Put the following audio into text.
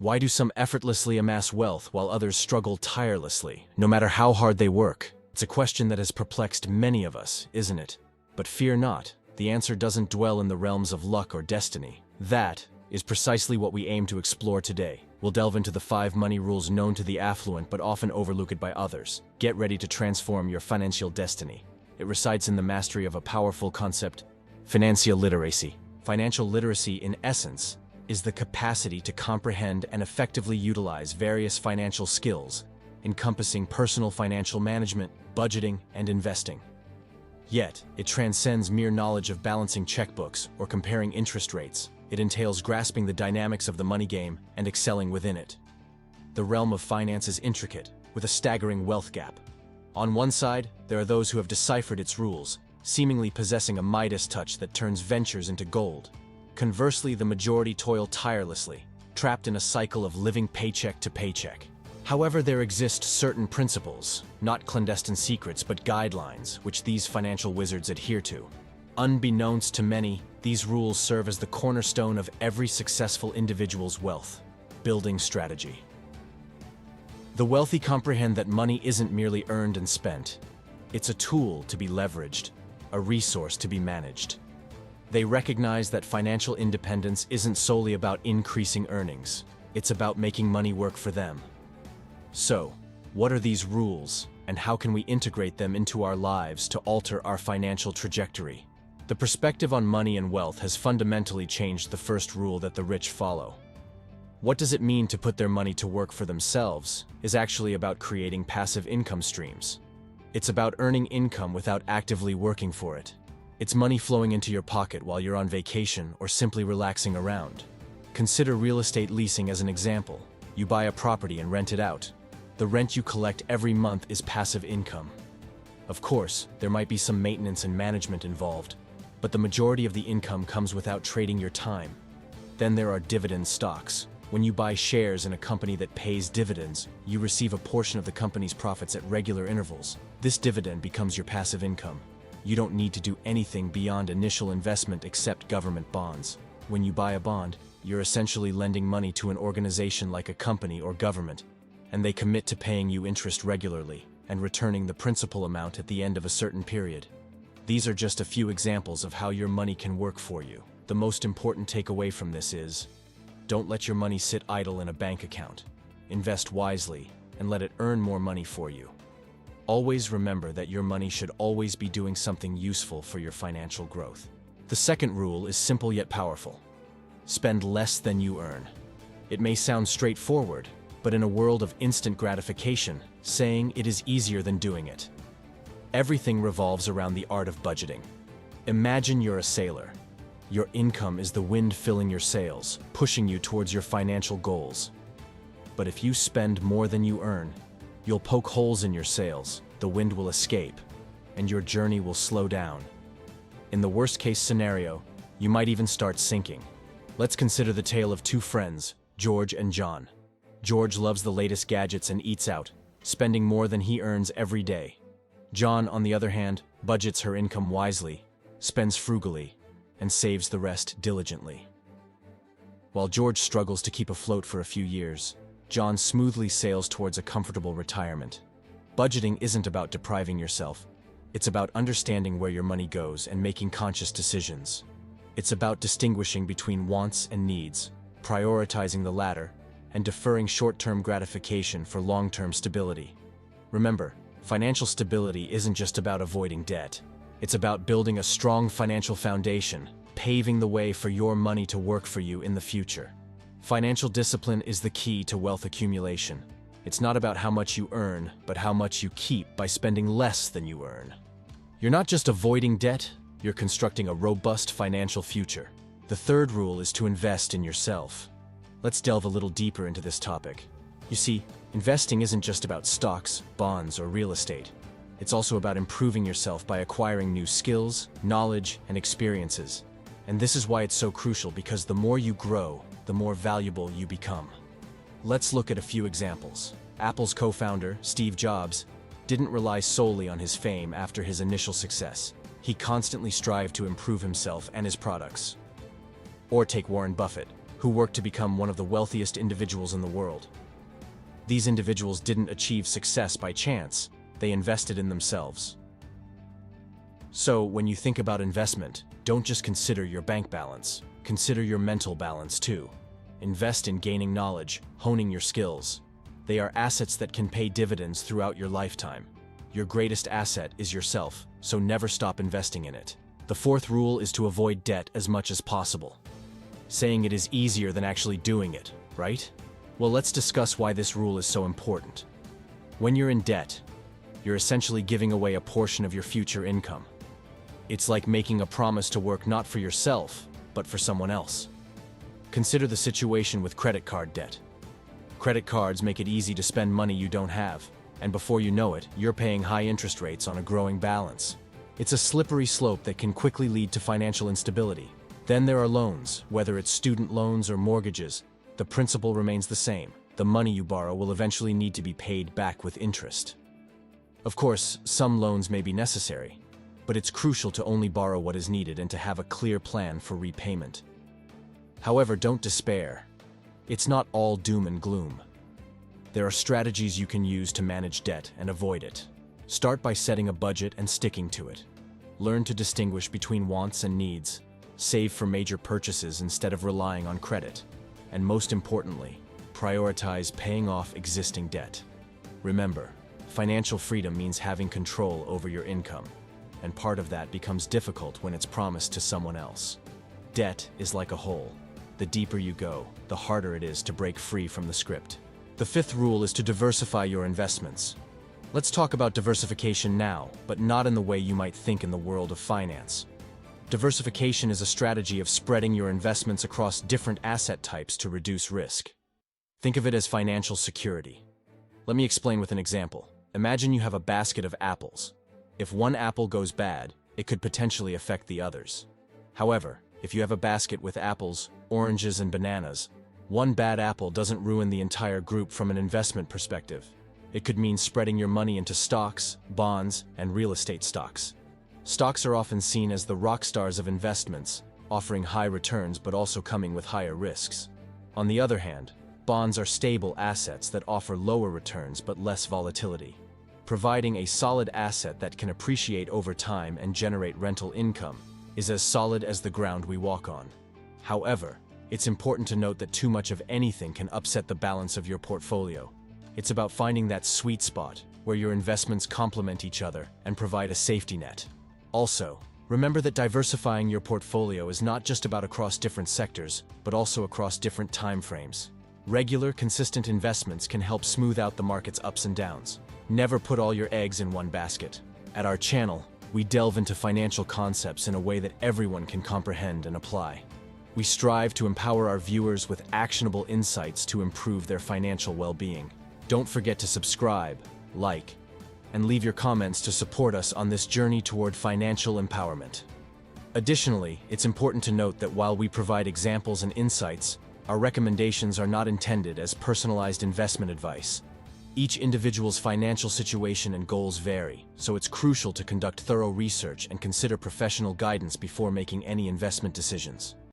Why do some effortlessly amass wealth while others struggle tirelessly, no matter how hard they work? It's a question that has perplexed many of us, isn't it? But fear not, the answer doesn't dwell in the realms of luck or destiny. That is precisely what we aim to explore today. We'll delve into the 5 money rules known to the affluent but often overlooked by others. Get ready to transform your financial destiny. It resides in the mastery of a powerful concept: financial literacy. Financial literacy, in essence, is the capacity to comprehend and effectively utilize various financial skills, encompassing personal financial management, budgeting, and investing. Yet, it transcends mere knowledge of balancing checkbooks or comparing interest rates. It entails grasping the dynamics of the money game and excelling within it. The realm of finance is intricate, with a staggering wealth gap. On one side, there are those who have deciphered its rules, seemingly possessing a Midas touch that turns ventures into gold. Conversely, the majority toil tirelessly, trapped in a cycle of living paycheck to paycheck. However, there exist certain principles, not clandestine secrets but guidelines, which these financial wizards adhere to. Unbeknownst to many, these rules serve as the cornerstone of every successful individual's wealth building strategy. The wealthy comprehend that money isn't merely earned and spent. It's a tool to be leveraged, a resource to be managed. They recognize that financial independence isn't solely about increasing earnings. It's about making money work for them. So, what are these rules, and how can we integrate them into our lives to alter our financial trajectory? The perspective on money and wealth has fundamentally changed the first rule that the rich follow. What does it mean to put their money to work for themselves is actually about creating passive income streams. It's about earning income without actively working for it. It's money flowing into your pocket while you're on vacation or simply relaxing around. Consider real estate leasing as an example. You buy a property and rent it out. The rent you collect every month is passive income. Of course, there might be some maintenance and management involved, but the majority of the income comes without trading your time. Then there are dividend stocks. When you buy shares in a company that pays dividends, you receive a portion of the company's profits at regular intervals. This dividend becomes your passive income. You don't need to do anything beyond initial investment except government bonds. When you buy a bond, you're essentially lending money to an organization like a company or government, and they commit to paying you interest regularly and returning the principal amount at the end of a certain period. These are just a few examples of how your money can work for you. The most important takeaway from this is, don't let your money sit idle in a bank account. Invest wisely and let it earn more money for you. Always remember that your money should always be doing something useful for your financial growth. The second rule is simple yet powerful. Spend less than you earn. It may sound straightforward, but in a world of instant gratification, saying it is easier than doing it. Everything revolves around the art of budgeting. Imagine you're a sailor. Your income is the wind filling your sails, pushing you towards your financial goals. But if you spend more than you earn, you'll poke holes in your sails, the wind will escape, and your journey will slow down. In the worst-case scenario, you might even start sinking. Let's consider the tale of 2 friends, George and John. George loves the latest gadgets and eats out, spending more than he earns every day. John, on the other hand, budgets her income wisely, spends frugally, and saves the rest diligently. While George struggles to keep afloat for a few years, John smoothly sails towards a comfortable retirement. Budgeting isn't about depriving yourself. It's about understanding where your money goes and making conscious decisions. It's about distinguishing between wants and needs, prioritizing the latter, and deferring short-term gratification for long-term stability. Remember, financial stability isn't just about avoiding debt. It's about building a strong financial foundation, paving the way for your money to work for you in the future. Financial discipline is the key to wealth accumulation. It's not about how much you earn, but how much you keep by spending less than you earn. You're not just avoiding debt, you're constructing a robust financial future. The third rule is to invest in yourself. Let's delve a little deeper into this topic. You see, investing isn't just about stocks, bonds, or real estate. It's also about improving yourself by acquiring new skills, knowledge, and experiences. And this is why it's so crucial, because the more you grow, the more valuable you become. Let's look at a few examples. Apple's co-founder, Steve Jobs, didn't rely solely on his fame after his initial success. He constantly strived to improve himself and his products. Or take Warren Buffett. who worked to become one of the wealthiest individuals in the world. These individuals didn't achieve success by chance, they invested in themselves. So, when you think about investment, don't just consider your bank balance, consider your mental balance too. Invest in gaining knowledge, honing your skills. They are assets that can pay dividends throughout your lifetime. Your greatest asset is yourself, so never stop investing in it. The fourth rule is to avoid debt as much as possible. Saying it is easier than actually doing it, right? Well, let's discuss why this rule is so important. When you're in debt, you're essentially giving away a portion of your future income. It's like making a promise to work not for yourself, but for someone else. Consider the situation with credit card debt. Credit cards make it easy to spend money you don't have, and before you know it, you're paying high interest rates on a growing balance. It's a slippery slope that can quickly lead to financial instability. Then there are loans, whether it's student loans or mortgages. The principle remains the same. The money you borrow will eventually need to be paid back with interest. Of course, some loans may be necessary, but it's crucial to only borrow what is needed and to have a clear plan for repayment. However, don't despair. It's not all doom and gloom. There are strategies you can use to manage debt and avoid it. Start by setting a budget and sticking to it. Learn to distinguish between wants and needs. Save for major purchases instead of relying on credit. And most importantly, prioritize paying off existing debt. Remember, financial freedom means having control over your income, and part of that becomes difficult when it's promised to someone else. Debt is like a hole. The deeper you go, the harder it is to break free from the script. The fifth rule is to diversify your investments. Let's talk about diversification now, but not in the way you might think in the world of finance. Diversification is a strategy of spreading your investments across different asset types to reduce risk. Think of it as financial security. Let me explain with an example. Imagine you have a basket of apples. If one apple goes bad, it could potentially affect the others. However, if you have a basket with apples, oranges, and bananas, one bad apple doesn't ruin the entire group from an investment perspective. It could mean spreading your money into stocks, bonds, and real estate stocks. Stocks are often seen as the rock stars of investments, offering high returns but also coming with higher risks. On the other hand, bonds are stable assets that offer lower returns but less volatility. Providing a solid asset that can appreciate over time and generate rental income is as solid as the ground we walk on. However, it's important to note that too much of anything can upset the balance of your portfolio. It's about finding that sweet spot where your investments complement each other and provide a safety net. Also, remember that diversifying your portfolio is not just about across different sectors, but also across different time frames. Regular, consistent investments can help smooth out the market's ups and downs. Never put all your eggs in one basket. At our channel, we delve into financial concepts in a way that everyone can comprehend and apply. We strive to empower our viewers with actionable insights to improve their financial well-being. Don't forget to subscribe, like, and leave your comments to support us on this journey toward financial empowerment. Additionally, it's important to note that while we provide examples and insights, our recommendations are not intended as personalized investment advice. Each individual's financial situation and goals vary, so it's crucial to conduct thorough research and consider professional guidance before making any investment decisions.